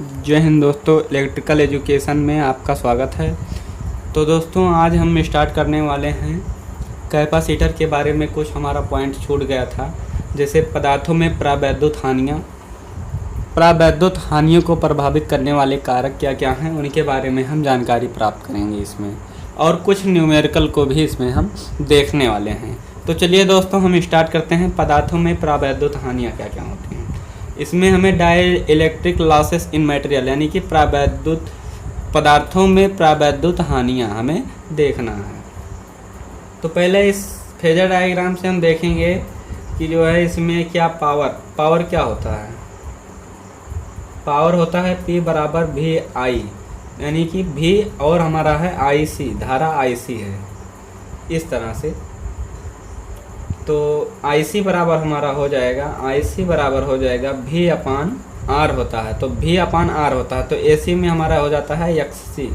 जय हिंद दोस्तों, electrical education में आपका स्वागत है। तो दोस्तों आज हम स्टार्ट करने वाले हैं कैपेसिटर के बारे में। कुछ हमारा पॉइंट छूट गया था, जैसे पदार्थों में प्रावैद्युत हानियों को प्रभावित करने वाले कारक क्या क्या हैं, उनके बारे में हम जानकारी प्राप्त करेंगे इसमें, और कुछ न्यूमेरिकल को भी इसमें हम देखने वाले हैं। तो चलिए दोस्तों हम स्टार्ट करते हैं। पदार्थों में प्रावैद्युत हानियाँ क्या क्या होती हैं। इसमें हमें dielectric losses in material, यानी कि पदार्थों में प्रावैद्युत हानियाँ हमें देखना है। तो पहले इस फेजर डायग्राम से हम देखेंगे कि जो है इसमें क्या पावर क्या होता है। पावर होता है P बराबर भी आई, यानी कि भी और हमारा है IC, धारा IC है इस तरह से। तो IC बराबर हमारा हो जाएगा, IC बराबर हो जाएगा V अपान R होता है। तो V अपान R होता है, तो AC में हमारा हो जाता है XC,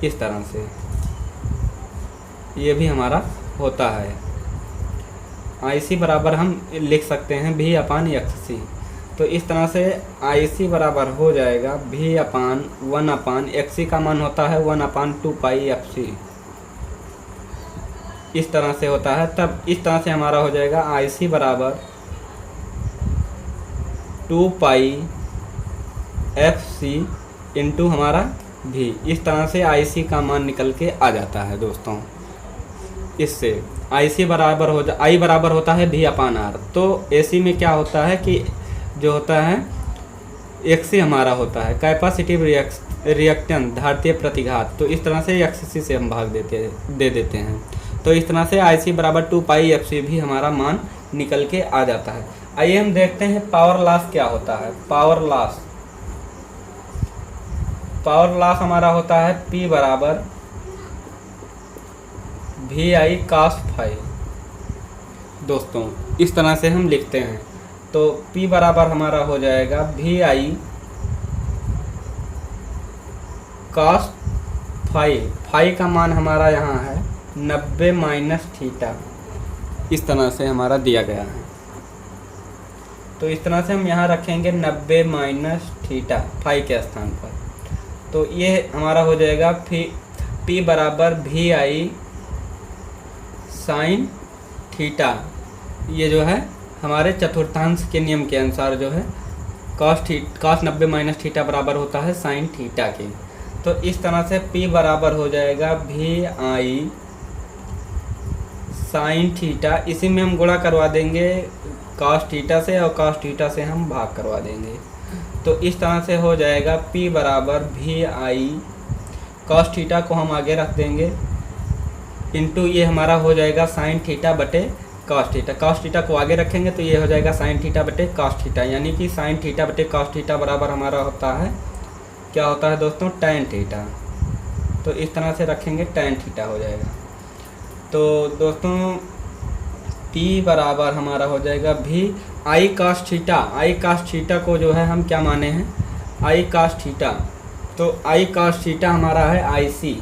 इस तरह से ये भी हमारा होता है। IC बराबर हम लिख सकते हैं V अपान XC। तो इस तरह से IC बराबर हो जाएगा V अपान 1 अपान XC का मान होता है 1 अपान 2 पाई FC, इस तरह से होता है। तब इस तरह से हमारा हो जाएगा IC बराबर 2 पाई FC इंटू हमारा V। इस तरह से IC का मान निकल के आ जाता है दोस्तों। इससे I बराबर होता है V अपान R। तो AC में क्या होता है कि जो होता है XC हमारा होता है कैपेसिटिव रिएक्टेंस, धारितीय प्रतिघात। तो इस तरह से XC से हम भाग दे देते हैं। तो इस तरह से IC बराबर 2 पाई FC भी हमारा मान निकल के आ जाता है। आइए हम देखते हैं पावर लॉस क्या होता है। पावर लॉस हमारा होता है P बराबर VI cos फाई। दोस्तों इस तरह से हम लिखते हैं। तो P बराबर हमारा हो जाएगा VI cos फाई का मान हमारा यहाँ है 90 माइनस थीटा, इस तरह से हमारा दिया गया है। तो इस तरह से हम यहाँ रखेंगे 90 माइनस थीटा फाई के स्थान पर। तो ये हमारा हो जाएगा P बराबर VI साइन थीटा। ये जो है हमारे चतुर्थांश के नियम के अनुसार जो है cos 90 माइनस थीटा बराबर होता है साइन थीटा के। तो इस तरह से P बराबर हो जाएगा VI साइन थीटा। इसी में हम गुणा करवा देंगे cos थीटा से, और cos थीटा से हम भाग करवा देंगे। तो इस तरह से हो जाएगा P बराबर VI cos थीटा को हम आगे रख देंगे इंटू ये हमारा हो जाएगा साइन थीटा बटे cos थीटा। cos थीटा को आगे रखेंगे तो ये हो जाएगा साइन थीटा बटे cos थीटा, यानी कि साइन थीटा बटे cos थीटा बराबर हमारा होता है, क्या होता है दोस्तों, tan थीटा। तो इस तरह से रखेंगे tan थीटा हो जाएगा। तो दोस्तों P बराबर हमारा हो जाएगा VI cos theta. I cos theta को जो है हम क्या माने हैं, I cos थीटा। तो I cos थीटा हमारा है IC।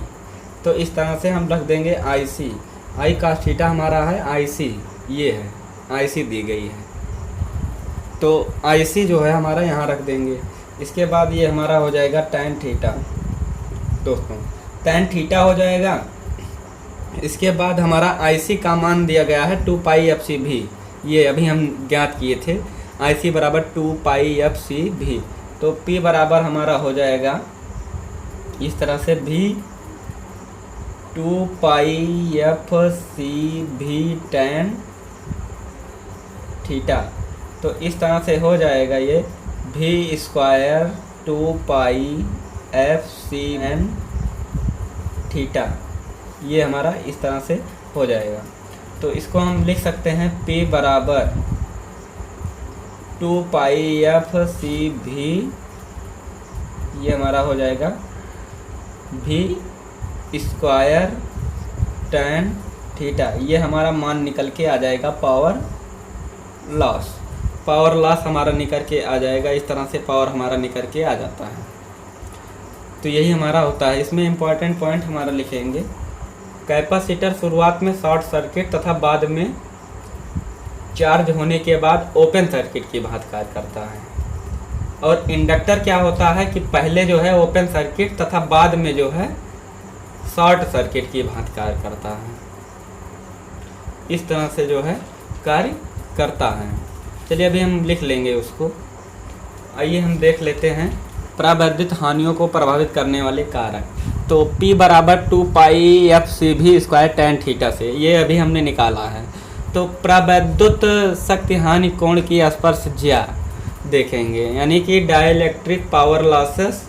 तो इस तरह से हम रख देंगे IC। I cos थीटा हमारा है IC, ये है IC दी गई है। तो IC जो है हमारा यहाँ रख देंगे। इसके बाद ये हमारा हो जाएगा tan थीटा। दोस्तों tan थीटा हो जाएगा। इसके बाद हमारा IC का मान दिया गया है 2 पाई FC भी, ये अभी हम ज्ञात किए थे। IC बराबर 2 पाई FC भी। तो P बराबर हमारा हो जाएगा इस तरह से भी 2 पाई FC भी tan थीटा। तो इस तरह से हो जाएगा ये V स्क्वायर 2 पाई FC n थीटा, ये हमारा इस तरह से हो जाएगा। तो इसको हम लिख सकते हैं P बराबर 2 पाई FC भी, ये हमारा हो जाएगा V स्क्वायर tan थीटा। ये हमारा मान निकल के आ जाएगा पावर लॉस हमारा निकल के आ जाएगा। इस तरह से पावर हमारा निकल के आ जाता है। तो यही हमारा होता है। इसमें इम्पॉर्टेंट पॉइंट हमारा लिखेंगे, कैपेसिटर शुरुआत में शॉर्ट सर्किट तथा बाद में चार्ज होने के बाद ओपन सर्किट की भांति कार्य करता है। और इंडक्टर क्या होता है कि पहले जो है ओपन सर्किट तथा बाद में जो है शॉर्ट सर्किट की भांति कार्य करता है। इस तरह से जो है कार्य करता है। चलिए अभी हम लिख लेंगे उसको। आइए हम देख लेते हैं परावैद्युत हानियों को प्रभावित करने वाले कारक। तो P बराबर 2πfcv² tan थीटा से, ये अभी हमने निकाला है। तो परावैद्युत शक्ति हानि कोण की स्पर्श ज्या देखेंगे, यानी कि dielectric power losses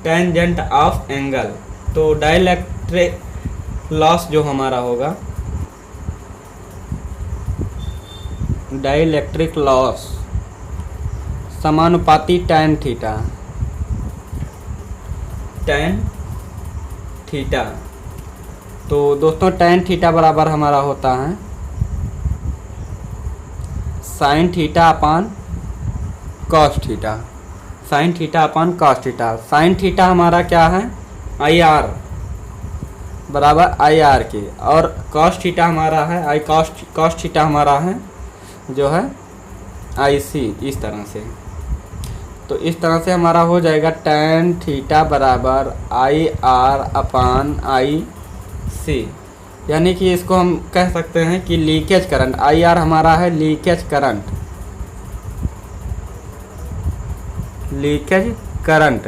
tangent of angle. तो डाइलेक्ट्रिक लॉस जो हमारा होगा, डाइलेक्ट्रिक लॉस समानुपाती tan थीटा, tan थीटा। तो दोस्तों tan थीटा बराबर हमारा होता है sin theta upon cos theta, sin theta upon cos theta. sin theta हमारा क्या है, IR बराबर IR के, और cos थीटा हमारा है cos थीटा हमारा है जो है IC। इस तरह से, तो इस तरह से हमारा हो जाएगा tan थीटा बराबर IR अपान IC, यानी कि इसको हम कह सकते हैं कि लीकेज करंट। IR हमारा है लीकेज करंट, लीकेज करंट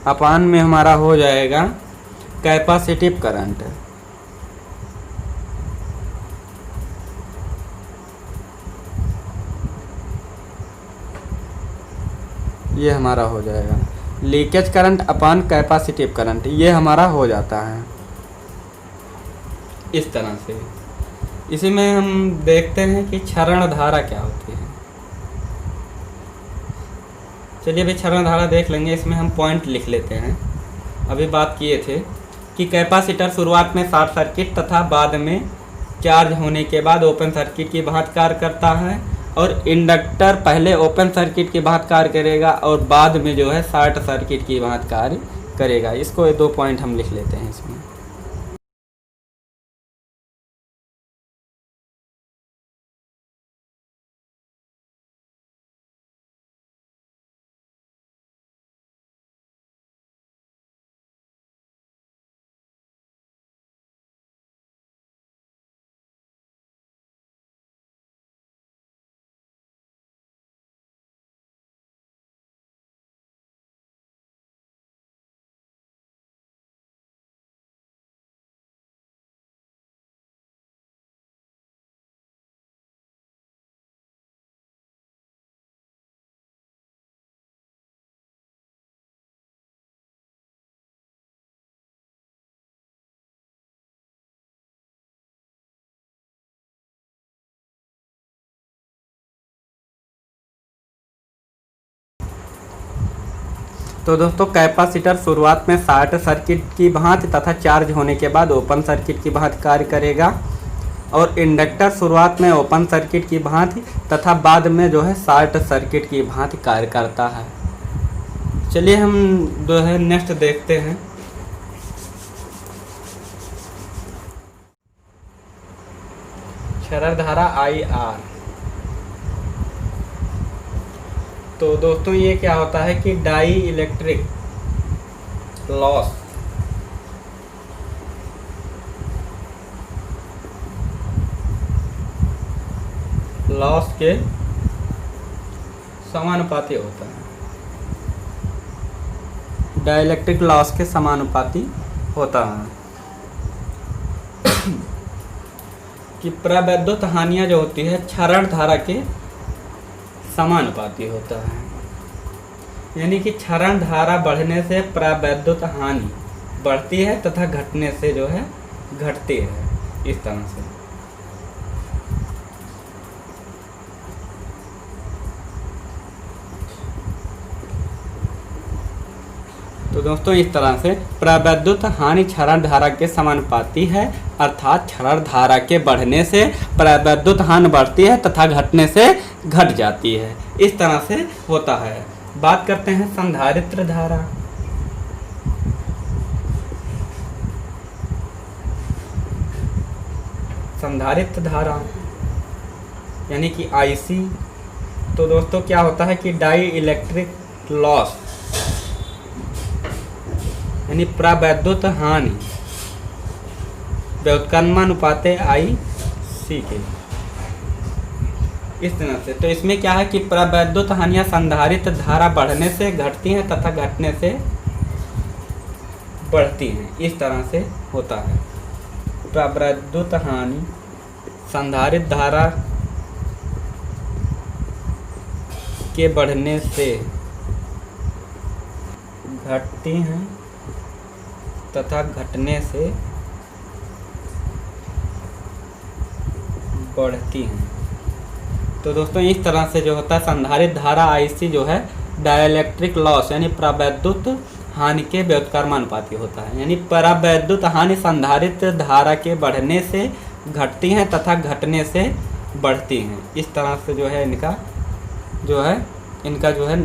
अपान में हमारा हो जाएगा कैपेसिटिव करंट। ये हमारा हो जाएगा लीकेज करंट अपान कैपेसिटिव करंट, ये हमारा हो जाता है इस तरह से। इसी में हम देखते हैं कि क्षरण धारा क्या होती है। चलिए अभी क्षरण धारा देख लेंगे, इसमें हम पॉइंट लिख लेते हैं। अभी बात किए थे कि कैपेसिटर शुरुआत में शॉर्ट सर्किट तथा बाद में चार्ज होने के बाद ओपन सर्किट की भांति कार्य करता है, और इंडक्टर पहले ओपन सर्किट की भांति कार्य करेगा और बाद में जो है शॉर्ट सर्किट की भांति कार्य करेगा। इसको ये 2 पॉइंट हम लिख लेते हैं इसमें। तो दोस्तों कैपेसिटर शुरुआत में शॉर्ट सर्किट की भांति तथा चार्ज होने के बाद ओपन सर्किट की भांति कार्य करेगा, और इंडक्टर शुरुआत में ओपन सर्किट की भांति तथा बाद में जो है शॉर्ट सर्किट की भांति कार्य करता है। चलिए हम जो है नेक्स्ट देखते हैं। क्षरण धारा IR। तो दोस्तों ये क्या होता है कि डाई इलेक्ट्रिक लॉस के समानुपाती होता है, डाइलेक्ट्रिक लॉस के समानुपाती होता है। कि परावैद्युत हानियाँ जो होती है क्षरण धारा के समानुपाती होता है, यानी कि क्षरण धारा बढ़ने से परावैद्युत हानि बढ़ती है तथा घटने से जो है घटती है। इस तरह से तो दोस्तों इस तरह से परावैद्युत हानि क्षरण धारा के समानुपाती है, अर्थात क्षरण धारा के बढ़ने से परावैद्युत हानि बढ़ती है तथा घटने से घट जाती है। इस तरह से होता है। बात करते हैं संधारित्र धारा। संधारित्र धारा यानी कि आईसी। तो दोस्तों क्या होता है कि डाई इलेक्ट्रिक लॉस यानी प्रवैद्युत हानि व्युत्क्रमानुपाते आईसी के, इस तरह से। तो इसमें क्या है कि प्रवैद्युत हानियाँ संधारित्र धारा बढ़ने से घटती हैं तथा घटने से बढ़ती हैं, इस तरह से होता है। प्रवैद्युत हानि संधारित्र धारा के बढ़ने से घटती हैं तथा घटने से बढ़ती हैं। तो दोस्तों इस तरह से जो होता है संधारित्र धारा आईसी जो है डाइलेक्ट्रिक लॉस यानी प्रवैद्युत हानि के व्युत्क्रमानुपाती होता है। यानी प्रवैद्युत हानि संधारित्र धारा के बढ़ने से घटती हैं तथा घटने से बढ़ती हैं। इस तरह से जो है इनका जो है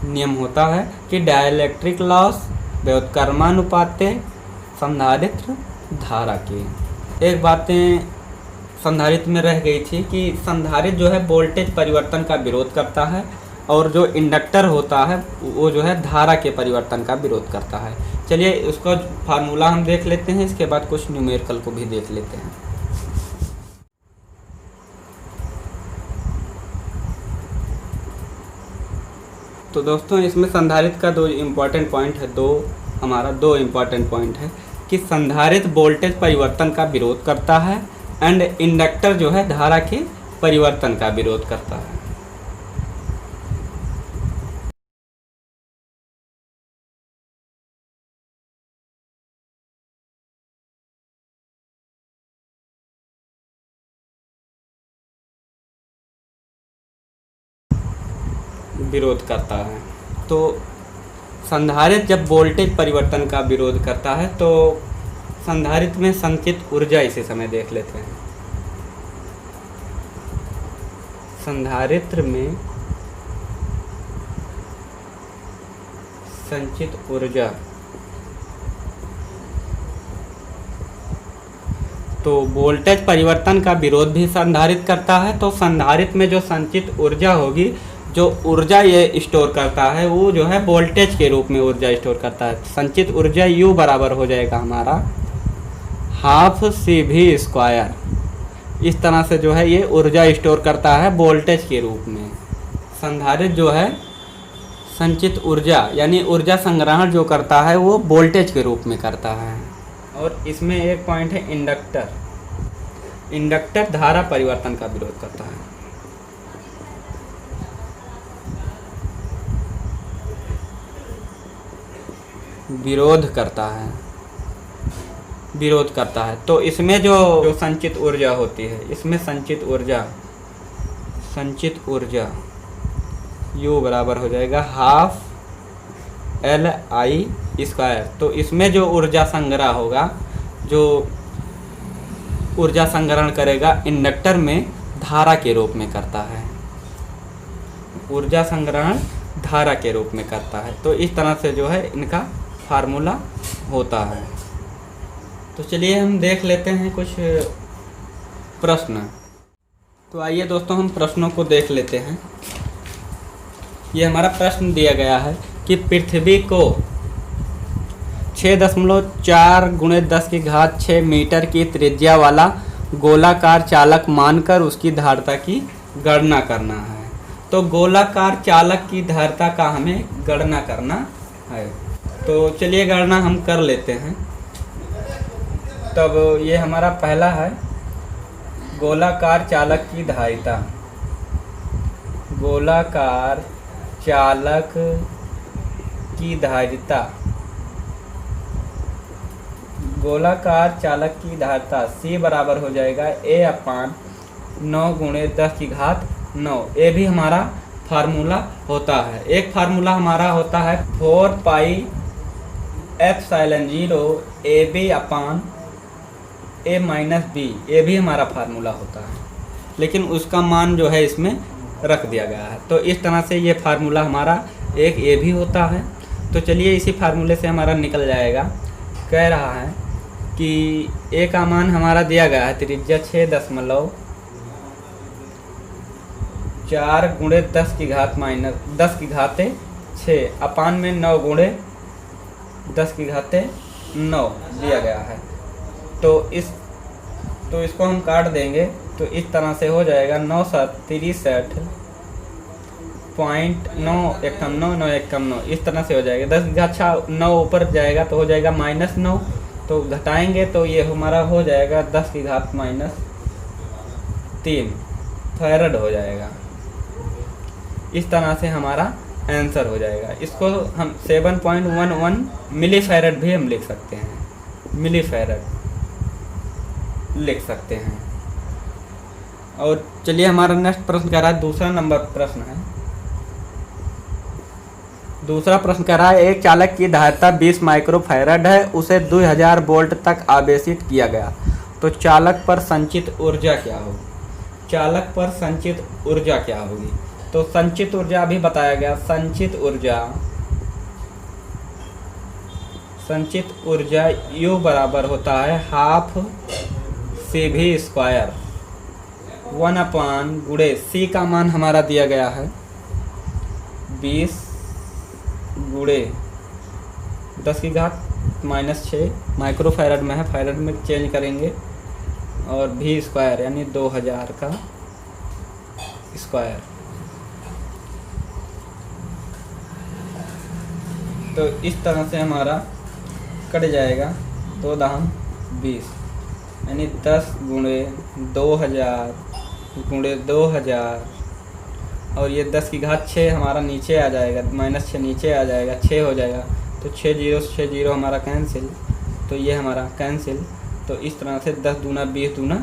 नियम होता है कि डाइलेक्ट्रिक लॉस व्युत्क्रमानुपाते संधारित्र धारा के। एक बातें संधारित्र में रह गई थी कि संधारित्र जो है वोल्टेज परिवर्तन का विरोध करता है और जो इंडक्टर होता है वो जो है धारा के परिवर्तन का विरोध करता है। चलिए उसका फार्मूला हम देख लेते हैं, इसके बाद कुछ न्यूमेरिकल को भी देख लेते हैं। तो दोस्तों इसमें संधारित्र का दो इम्पॉर्टेंट पॉइंट है, दो इम्पॉर्टेंट पॉइंट है कि संधारित्र वोल्टेज परिवर्तन का विरोध करता है एंड इंडक्टर जो है धारा के परिवर्तन का विरोध करता है। विरोध करता है। तो संधारित्र जब वोल्टेज परिवर्तन का विरोध करता है तो संधारित्र में संचित ऊर्जा इसी समय देख लेते हैं। संधारित्र में संचित ऊर्जा, तो वोल्टेज परिवर्तन का विरोध भी संधारित्र करता है। तो संधारित्र में जो संचित ऊर्जा होगी, जो ऊर्जा ये स्टोर करता है वो जो है वोल्टेज के रूप में ऊर्जा स्टोर करता है। संचित ऊर्जा U बराबर हो जाएगा हमारा हाफ CV²। इस तरह से जो है ये ऊर्जा स्टोर करता है वोल्टेज के रूप में। संधारित्र जो है संचित ऊर्जा यानी ऊर्जा संग्रहण जो करता है वो वोल्टेज के रूप में करता है। और इसमें एक पॉइंट है इंडक्टर। इंडक्टर धारा परिवर्तन का विरोध करता है। विरोध करता है। तो इसमें जो संचित ऊर्जा होती है, इसमें संचित ऊर्जा U बराबर हो जाएगा हाफ LI²। तो इसमें जो ऊर्जा संग्रह होगा, जो ऊर्जा संग्रहण करेगा इंडक्टर में धारा के रूप में करता है। ऊर्जा संग्रहण धारा के रूप में करता है। तो इस तरह से जो है इनका फार्मूला होता है। तो चलिए हम देख लेते हैं कुछ प्रश्न। तो आइए दोस्तों हम प्रश्नों को देख लेते हैं। ये हमारा प्रश्न दिया गया है कि पृथ्वी को 6.4 × 10⁻6 मीटर की त्रिज्या वाला गोलाकार चालक मानकर उसकी धारिता की गणना करना है। तो गोलाकार चालक की धारिता का हमें गणना करना है। तो चलिए गणना हम कर लेते हैं। तब ये हमारा पहला है गोलाकार चालक की धारिता। गोलाकार चालक की धारिता, गोलाकार चालक की धारिता C बराबर हो जाएगा A/9 × 10⁻9। ये भी हमारा फार्मूला होता है। एक फार्मूला हमारा होता है 4πε0 AB/A-B। ये भी हमारा फार्मूला होता है, लेकिन उसका मान जो है इसमें रख दिया गया है। तो इस तरह से ये फार्मूला हमारा एक A भी होता है। तो चलिए इसी फार्मूले से हमारा निकल जाएगा। कह रहा है कि A का मान हमारा दिया गया है त्रिज्या 4 गुणे 10 की घात माइनस 10 की घाते 6 अपान में 9 गुणे 10 की घाते 9 दिया गया है। तो इसको हम काट देंगे तो इस तरह से हो जाएगा 9 7 63.9 एकम 9 9 एकम 9 इस तरह से हो जाएगा। 10 की घात 9 ऊपर जाएगा तो हो जाएगा -9, तो घटाएंगे तो ये हमारा हो जाएगा 10 की घात -3 फैरड हो जाएगा। इस तरह से हमारा आंसर हो जाएगा। इसको हम 7.11 मिली फैरड भी हम लिख सकते हैं, मिली फैरड लिख सकते हैं। और चलिए हमारा नेक्स्ट प्रश्न कह रहा है, दूसरा नंबर प्रश्न है। दूसरा प्रश्न कह रहा है एक चालक की धारिता 20 माइक्रोफैरड है, उसे 2000 वोल्ट तक आवेशित किया गया, तो चालक पर संचित ऊर्जा क्या होगी? चालक पर संचित ऊर्जा क्या होगी? तो संचित ऊर्जा अभी बताया गया। संचित ऊर्जा U बराबर होता है हाफ CV स्क्वायर 1 गुणे C का मान हमारा दिया गया है 20 गुणे 10 की घात -6 माइक्रोफैरड में है, फैरड में चेंज करेंगे, और V स्क्वायर यानी 2000 का स्क्वायर। तो इस तरह से हमारा कट जाएगा 2 दाम 20 यानी 10 गुणे 2000 गुणे 2000, और ये 10 की घात 6 हमारा नीचे आ जाएगा, -6 नीचे आ जाएगा, 6 हो जाएगा, तो 6 0 हमारा कैंसिल, तो ये हमारा कैंसिल। तो इस तरह से 10 दूना 20 दूना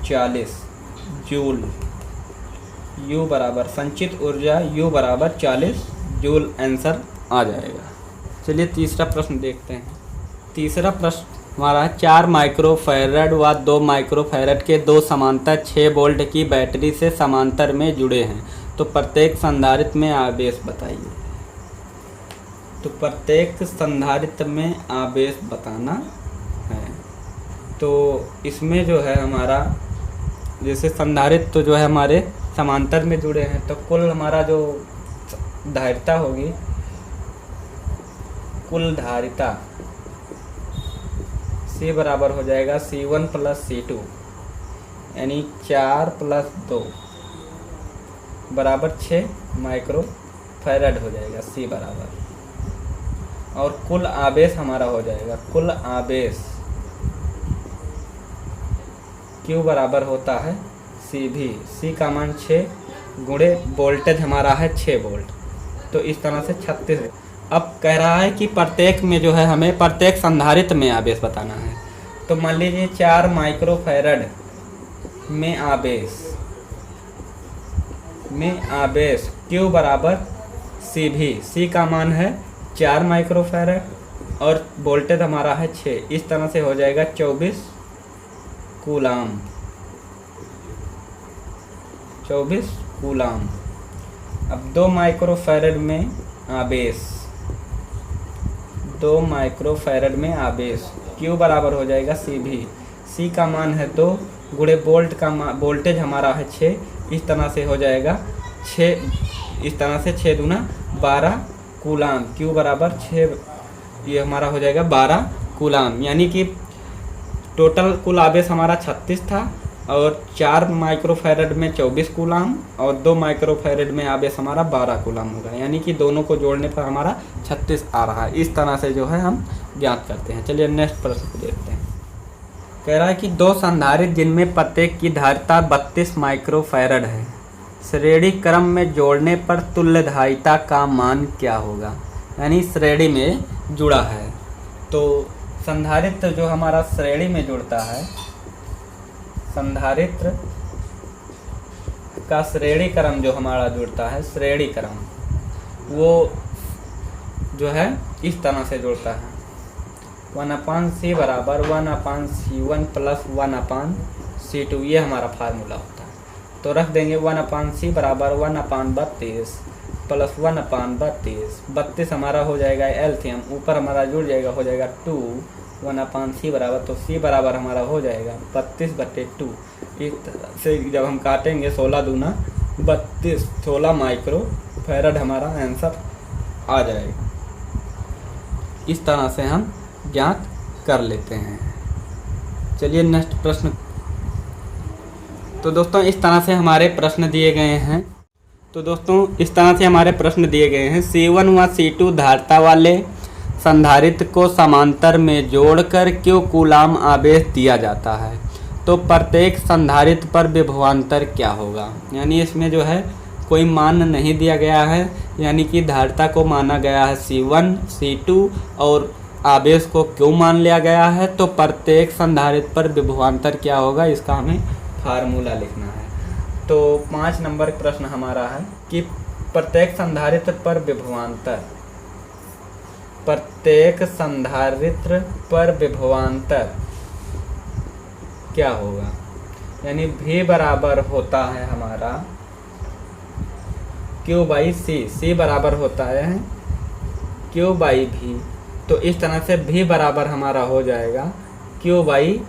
40 जूल। U बराबर संचित ऊर्जा U बराबर 40 जूल आंसर आ जाएगा। चलिए तीसरा प्रश्न देखते हैं। तीसरा प्रश्न हमारा 4 माइक्रोफैरड व 2 माइक्रोफैरड के दो समांतर 6 वोल्ट की बैटरी से समांतर में जुड़े हैं, तो प्रत्येक संधारित्र में आवेश बताइए। तो प्रत्येक संधारित्र में आवेश बताना है। तो इसमें जो है हमारा जैसे संधारित्र जो है हमारे समांतर में जुड़े हैं, तो कुल हमारा जो धारिता होगी, कुल धारिता C बराबर हो जाएगा C1 + C2 यानी 4 + 2 बराबर 6 माइक्रोफैरड हो जाएगा C बराबर। और कुल आवेश हमारा हो जाएगा, कुल आवेश Q बराबर होता है CV, C का मान 6 गुणे वोल्टेज हमारा है 6 वोल्ट, तो इस तरह से 36। अब कह रहा है कि प्रत्येक में जो है हमें प्रत्येक संधारित्र में आवेश बताना है। तो मान लीजिए 4 माइक्रोफैरड में आवेश Q बराबर CV, C का मान है 4 माइक्रोफैरड और वोल्टेज हमारा है 6, इस तरह से हो जाएगा 24 कूलाम। 24 कूलाम। अब 2 माइक्रोफैरड में आवेश, 2 माइक्रोफैरड में आवेश Q बराबर हो जाएगा CV, C का मान है 2 गुणे वोल्ट का वोल्टेज हमारा है 6, इस तरह से हो जाएगा 6, इस तरह से 6 दूना 12 कूलाम। Q बराबर 6, ये हमारा हो जाएगा 12 कूलाम, यानी कि टोटल कुल आवेश हमारा 36 था, और 4 माइक्रोफैरड में 24 कूलाम और 2 माइक्रोफैरड में आवेश हमारा 12 कूलाम होगा, यानी कि दोनों को जोड़ने पर हमारा 36 आ रहा है। इस तरह से जो है हम ज्ञात करते हैं। चलिए नेक्स्ट प्रश्न को देखते हैं। कह रहा है कि 2 संधारित्र जिनमें प्रत्येक की धारिता 32 माइक्रोफैरड है, श्रेणी क्रम में जोड़ने पर तुल्य धारिता का मान क्या होगा? यानी श्रेणी में जुड़ा है, तो संधारित्र जो हमारा श्रेणी में जुड़ता है, संधारित्र का श्रेणी क्रम जो हमारा जुड़ता है, श्रेणी क्रम वो जो है इस तरह से जुड़ता है 1/C बराबर 1/C1 + 1/C2, ये हमारा फार्मूला होता है। तो रख देंगे 1/C बराबर 1/32 + 1/32, 32 हमारा हो जाएगा एल्शियम, ऊपर हमारा जुड़ जाएगा, हो जाएगा 2 1/C बराबर, तो C बराबर हमारा हो जाएगा 32/2। इस तरह से जब हम काटेंगे 16 दूना 16 माइक्रो फैरड हमारा आंसर आ जाएगा। इस तरह से हम ज्ञात कर लेते हैं। चलिए नेक्स्ट प्रश्न। तो दोस्तों इस तरह से हमारे प्रश्न दिए गए हैं। C1 व C2 धारिता वाले संधारित्र को समांतर में जोड़कर क्यों कूलाम आवेश दिया जाता है? तो प्रत्येक संधारित्र पर विभवांतर क्या होगा? यानी इसमें जो है कोई मान नहीं दिया गया है, यानी कि धारिता को माना गया है C1 C2 और आवेश को क्यों मान लिया गया है? तो प्रत्येक संधारित्र पर विभवांतर क्या होगा, इसका हमें फार्मूला लिखना है। तो 5 नंबर प्रश्न हमारा है कि प्रत्येक संधारित्र पर विभवांतर क्या होगा? यानी V बराबर होता है हमारा Q बाई C बराबर होता है Q बाई V। तो इस तरह से V बराबर हमारा हो जाएगा Q बाई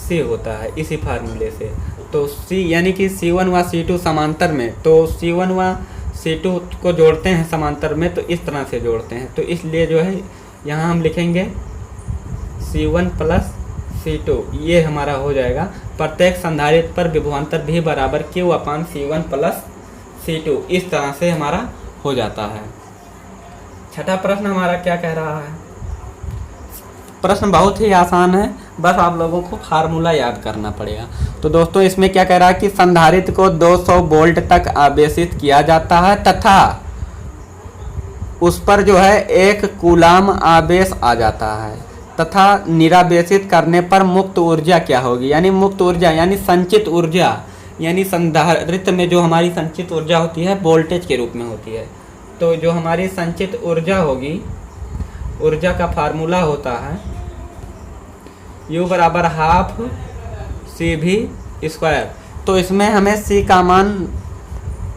C होता है इसी फार्मूले से। तो C यानी कि C1 व C2 समांतर में, तो C1 व C2 को जोड़ते हैं समांतर में, तो इस तरह से जोड़ते हैं। तो इसलिए जो है यहाँ हम लिखेंगे C1 प्लस C2, ये हमारा हो जाएगा प्रत्येक संधारित्र पर विभवांतर V बराबर Q अपान C1 प्लस C2। इस तरह से हमारा हो जाता है। छठा प्रश्न हमारा क्या कह रहा है? प्रश्न बहुत ही आसान है, बस आप लोगों को फार्मूला याद करना पड़ेगा। तो दोस्तों इसमें क्या कह रहा है कि संधारित्र को 200 वोल्ट तक आवेशित किया जाता है तथा उस पर जो है 1 कूलाम आवेश आ जाता है तथा निरावेशित करने पर मुक्त ऊर्जा क्या होगी? यानी मुक्त ऊर्जा यानी संचित ऊर्जा, यानी संधारित्र में जो हमारी संचित ऊर्जा होती है वोल्टेज के रूप में होती है। तो जो हमारी संचित ऊर्जा होगी, ऊर्जा का फार्मूला होता है U बराबर हाफ CV स्क्वायर। तो इसमें हमें C का मान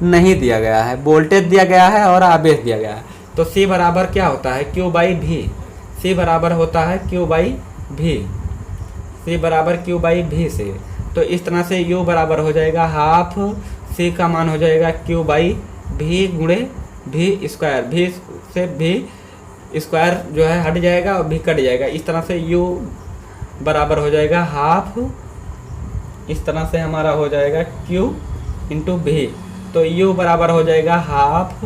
नहीं दिया गया है, वोल्टेज दिया गया है और आवेश दिया गया है। तो C बराबर क्या होता है Q बाई V। C बराबर होता है Q बाई V। C बराबर Q बाई V से। तो इस तरह से U बराबर हो जाएगा हाफ C का मान हो जाएगा Q बाई V गुणे V स्क्वायर। V से V स्क्वायर जो है हट जाएगा और V कट जाएगा। इस तरह से U बराबर हो जाएगा हाफ, इस तरह से हमारा हो जाएगा Q इंटू V। तो U बराबर हो जाएगा हाफ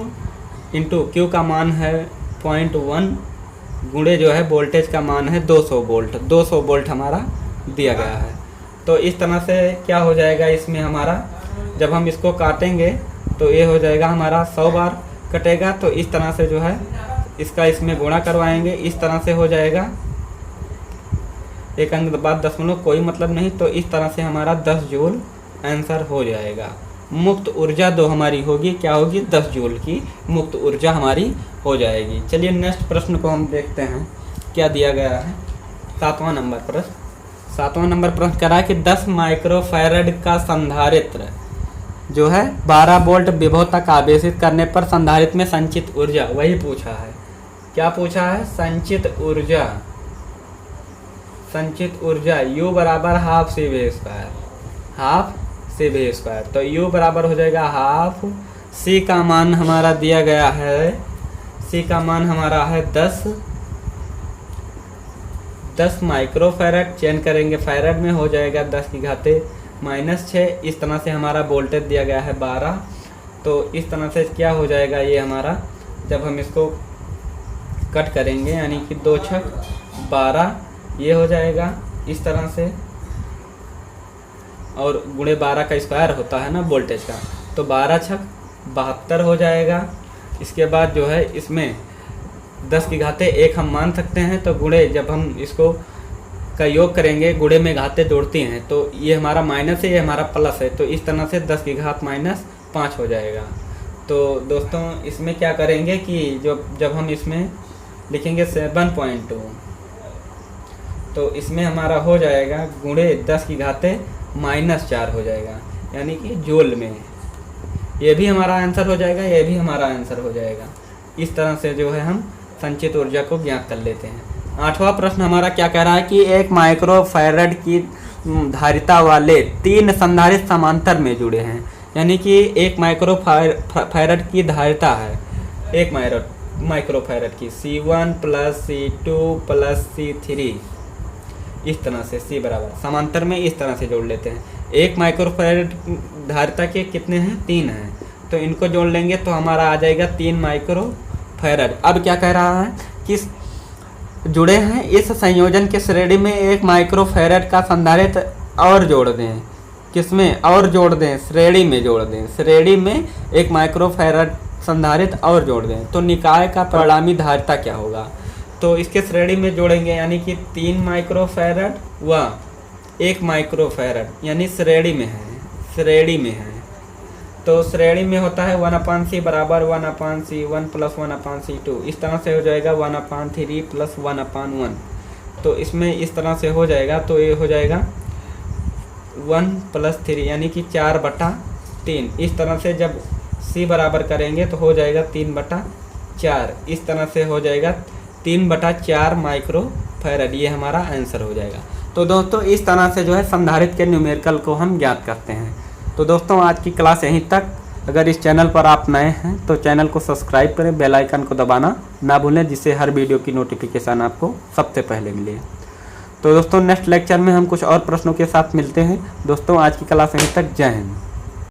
इंटू Q का मान है 0.1 गुणे जो है वोल्टेज का मान है 200 वोल्ट। 200 वोल्ट हमारा दिया गया है। तो इस तरह से क्या हो जाएगा, इसमें हमारा जब हम इसको काटेंगे तो ये हो जाएगा हमारा 100 बार कटेगा। तो इस तरह से जो है इसका इसमें गुणा करवाएंगे, इस तरह से हो जाएगा। एक अंक बाद दशमलव कोई मतलब नहीं। तो इस तरह से हमारा 10 जूल आंसर हो जाएगा। मुक्त ऊर्जा दो हमारी होगी, क्या होगी 10 जूल की मुक्त ऊर्जा हमारी हो जाएगी। चलिए नेक्स्ट प्रश्न को हम देखते हैं क्या दिया गया है। 7वां नंबर प्रश्न। 7वां नंबर प्रश्न कह रहा है कि 10 माइक्रोफैरड का संधारित्र जो है 12 वोल्ट विभव तक आवेशित करने पर संधारित्र में संचित ऊर्जा, वही पूछा है। क्या पूछा है? संचित ऊर्जा U बराबर half CV square, half CV square. तो U बराबर हो जाएगा हाफ, C का मान हमारा दिया गया है, C का मान हमारा है 10 माइक्रोफैरड। चेंज करेंगे फैरड में, हो जाएगा 10 की घाते -6। इस तरह से हमारा वोल्टेज दिया गया है 12। तो इस तरह से क्या हो जाएगा ये हमारा, जब हम इसको कट करेंगे यानी कि 2 छक 12 ये हो जाएगा इस तरह से, और गुणे 12 का स्क्वायर होता है ना वोल्टेज का। तो 12 छक 72 हो जाएगा। इसके बाद जो है इसमें 10 की घाते 1 हम मान सकते हैं। तो गुणे जब हम इसको का योग करेंगे, गुणे में घाते जोड़ती हैं, तो ये हमारा माइनस है, ये हमारा प्लस है। तो इस तरह से 10 की घात -5 हो जाएगा। तो दोस्तों इसमें क्या करेंगे कि जब हम इसमें लिखेंगे 7.2, तो इसमें हमारा हो जाएगा गुणे 10 की घाते -4 हो जाएगा, यानी कि जूल में। ये भी हमारा आंसर हो जाएगा, ये भी हमारा आंसर हो जाएगा। इस तरह से जो है हम संचित ऊर्जा को ज्ञात कर लेते हैं। 8वां प्रश्न हमारा क्या कह रहा है कि 1 माइक्रोफैरड की धारिता वाले 3 संधारित्र समांतर में जुड़े हैं, यानी कि 1 माइक्रोफैरड की धारिता है, 1 माइक्रोफैरड की C1 + C2 + C3, इस तरह से C बराबर समांतर में इस तरह से जोड़ लेते हैं। 1 माइक्रोफैरड धारिता के कितने हैं, 3 हैं, तो इनको जोड़ लेंगे तो हमारा आ जाएगा 3 माइक्रोफैरड। अब क्या कह रहा है कि जुड़े हैं इस संयोजन के श्रेणी में 1 माइक्रोफैरड का संधारित्र और जोड़ दें, किसमें और जोड़ दें, श्रेणी में जोड़ दें, श्रेणी में 1 माइक्रोफैरड संधारित्र और जोड़ दें, तो निकाय का परिणामी धारिता क्या होगा, तो इसके श्रेणी में जोड़ेंगे, यानी कि 3 माइक्रोफैरड व 1 माइक्रोफैरड, यानी श्रेणी में है, श्रेणी में है, तो श्रेणी में होता है 1/C बराबर 1/C1 + 1/C2, इस तरह से हो जाएगा 1/3 + 1/1, तो इसमें इस तरह से हो जाएगा, तो ये हो जाएगा 1 + 3 यानी कि 4/3, इस तरह से जब C बराबर करेंगे तो हो जाएगा 3/4, इस तरह से हो जाएगा 3/4 माइक्रोफैरड, ये हमारा आंसर हो जाएगा। तो दोस्तों इस तरह से जो है संधारित्र के न्यूमेरिकल को हम ज्ञात करते हैं। तो दोस्तों आज की क्लास यहीं तक। अगर इस चैनल पर आप नए हैं तो चैनल को सब्सक्राइब करें, बेल आइकन को दबाना ना भूलें, जिससे हर वीडियो की नोटिफिकेशन आपको सबसे पहले मिले। तो दोस्तों नेक्स्ट लेक्चर में हम कुछ और प्रश्नों के साथ मिलते हैं। दोस्तों आज की क्लास यहीं तक। जय हिंद।